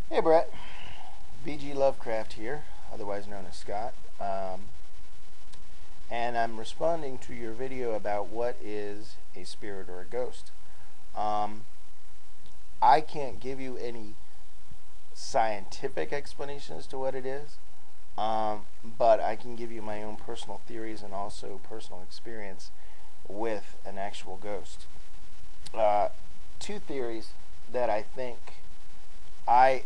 Hey Brett, VG Lovecraft here, otherwise known as Scott, and I'm responding to your video about what is a spirit or a ghost. Um, I can't give you any scientific explanation as to what it is, but I can give you my own personal theories and also personal experience with an actual ghost. Uh, Two theories that I think I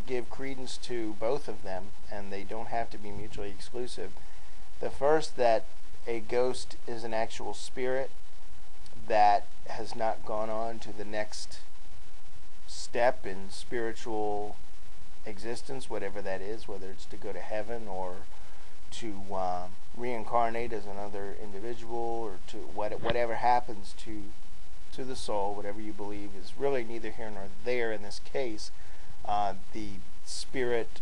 give credence to both of them, and they don't have to be mutually exclusive. The first, that a ghost is an actual spirit that has not gone on to the next step in spiritual existence, whatever that is, whether it's to go to heaven or to reincarnate as another individual, or to whatever happens to the soul, whatever you believe, is really neither here nor there in this case. The spirit,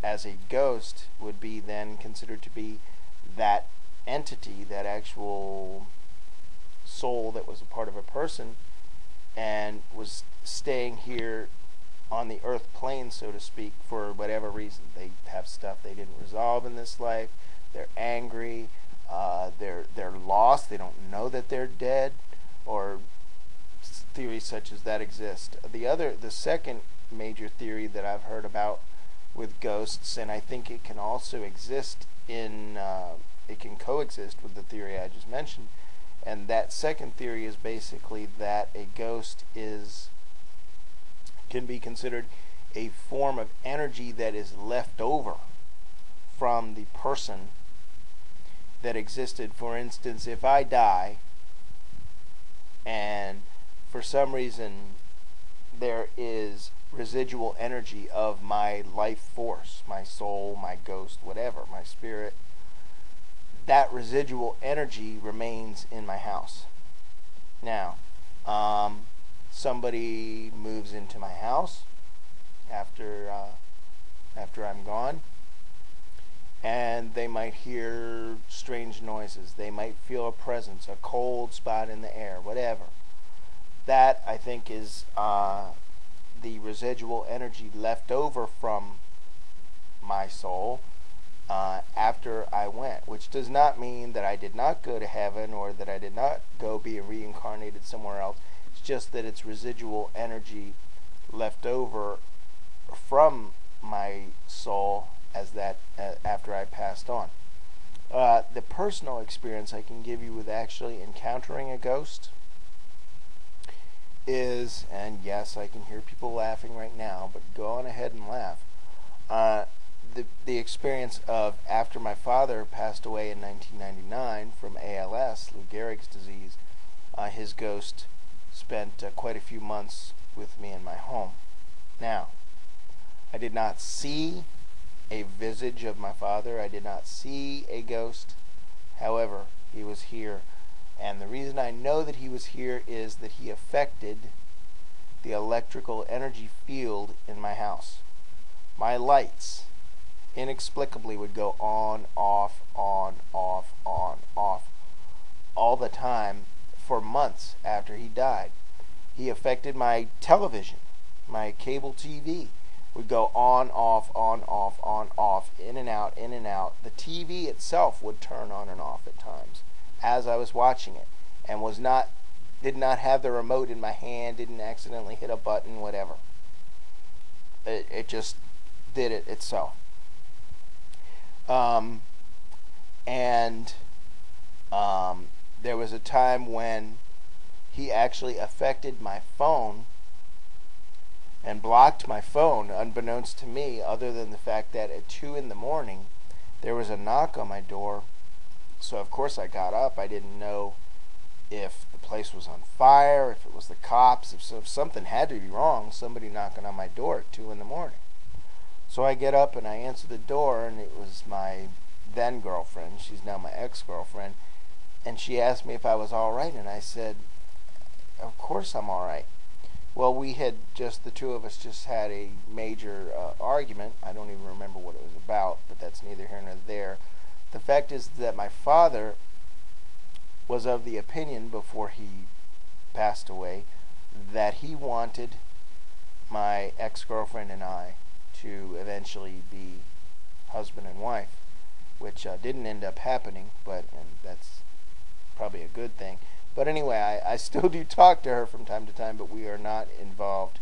as a ghost, would be then considered to be that entity, that actual soul that was a part of a person and was staying here on the earth plane, so to speak, for whatever reason. They have stuff they didn't resolve in this life. They're angry. They're lost. They don't know that they're dead, or theories such as that exist. The second major theory that I've heard about with ghosts, and I think it can also exist it can coexist with the theory I just mentioned, and that second theory is basically that a ghost can be considered a form of energy that is left over from the person that existed. For instance, if I die and for some reason there is residual energy of my life force, my soul, my ghost, whatever, my spirit, that residual energy remains in my house. Now, somebody moves into my house after I'm gone, and they might hear strange noises. They might feel a presence, a cold spot in the air, whatever. That, I think, is the residual energy left over from my soul after I went, which does not mean that I did not go to heaven or that I did not go be reincarnated somewhere else. It's just that it's residual energy left over from my soul as that after I passed on. The personal experience I can give you with actually encountering a ghost is, and yes, I can hear people laughing right now, but go on ahead and laugh. The experience of, after my father passed away in 1999 from ALS, Lou Gehrig's disease, his ghost spent quite a few months with me in my home. Now, I did not see a visage of my father. I did not see a ghost. However, he was here. And the reason I know that he was here is that he affected the electrical energy field in my house. My lights inexplicably would go on, off, on, off, on, off, all the time for months after he died. He affected my television. My cable TV would go on, off, on, off, on, off, in and out, in and out. The TV itself would turn on and off at times as I was watching it, and did not have the remote in my hand, didn't accidentally hit a button, whatever. It just did it itself. And there was a time when he actually affected my phone and blocked my phone, unbeknownst to me, other than the fact that at 2 in the morning there was a knock on my door. So of course I got up. I didn't know if the place was on fire, if it was the cops, if something had to be wrong, somebody knocking on my door at 2 in the morning. So I get up and I answer the door, and it was my then girlfriend. She's now my ex-girlfriend. And she asked me if I was all right, and I said, of course I'm all right. Well, the two of us just had a major argument. I don't even remember what it was about, but that's neither here nor there. The fact is that my father was of the opinion, before he passed away, that he wanted my ex-girlfriend and I to eventually be husband and wife, which didn't end up happening, and that's probably a good thing. But anyway, I still do talk to her from time to time, but we are not involved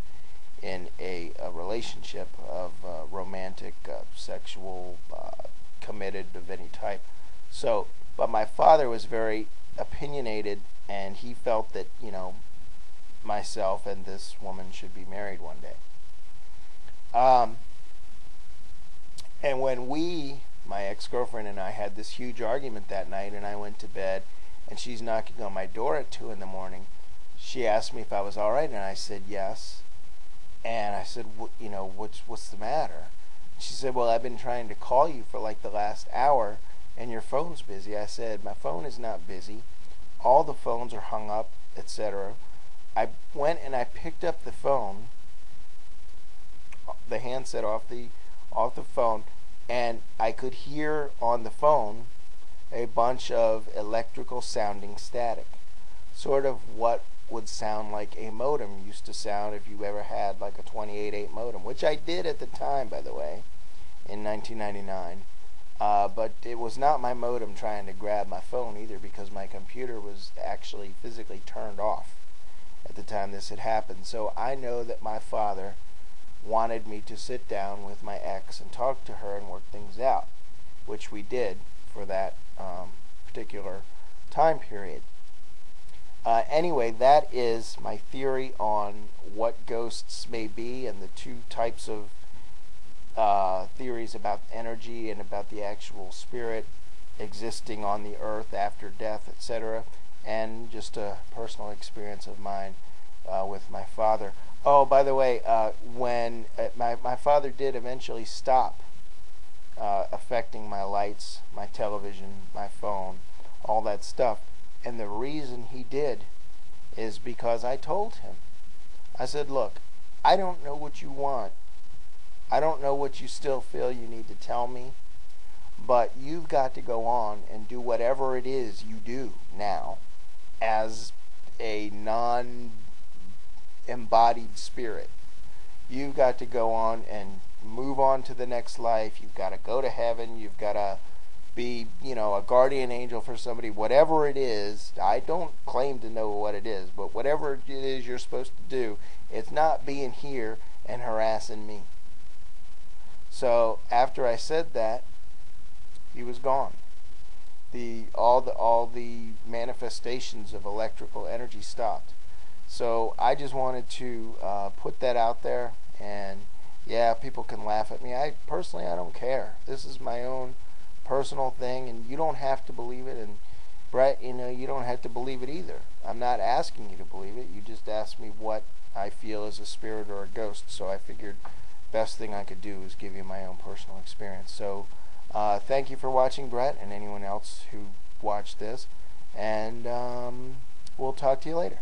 in a relationship of romantic, sexual, committed of any type. So, but my father was very opinionated, and he felt that, myself and this woman should be married one day. And when my ex-girlfriend and I had this huge argument that night, and I went to bed, and she's knocking on my door at 2 in the morning, she asked me if I was all right, and I said yes. And I said, what's the matter? She said, well, I've been trying to call you for like the last hour, and your phone's busy. I said, my phone is not busy. All the phones are hung up, etc. I went and I picked up the phone, the handset off the phone, and I could hear on the phone a bunch of electrical sounding static, sort of what would sound like a modem used to sound if you ever had like a 28.8 modem, which I did at the time, by the way, in 1999. But it was not my modem trying to grab my phone either, because my computer was actually physically turned off at the time this had happened. So I know that my father wanted me to sit down with my ex and talk to her and work things out, which we did for that particular time period. Anyway, that is my theory on what ghosts may be, and the two types of theories about energy and about the actual spirit existing on the earth after death, etc., and just a personal experience of mine with my father. Oh, by the way, when my father did eventually stop affecting my lights, my television, my phone, all that stuff. And the reason he did is because I told him. I said, look, I don't know what you want. I don't know what you still feel you need to tell me. But you've got to go on and do whatever it is you do now as a non-embodied spirit. You've got to go on and move on to the next life. You've got to go to heaven. You've got to be, a guardian angel for somebody. Whatever it is, I don't claim to know what it is, but whatever it is you're supposed to do, it's not being here and harassing me. So after I said that, he was gone. All the manifestations of electrical energy stopped. So I just wanted to put that out there, and yeah, people can laugh at me. I don't care. This is my own personal thing, and you don't have to believe it, and Brett, you don't have to believe it either. I'm not asking you to believe it. You just asked me what I feel is a spirit or a ghost, so I figured best thing I could do is give you my own personal experience. So thank you for watching, Brett, and anyone else who watched this, and we'll talk to you later.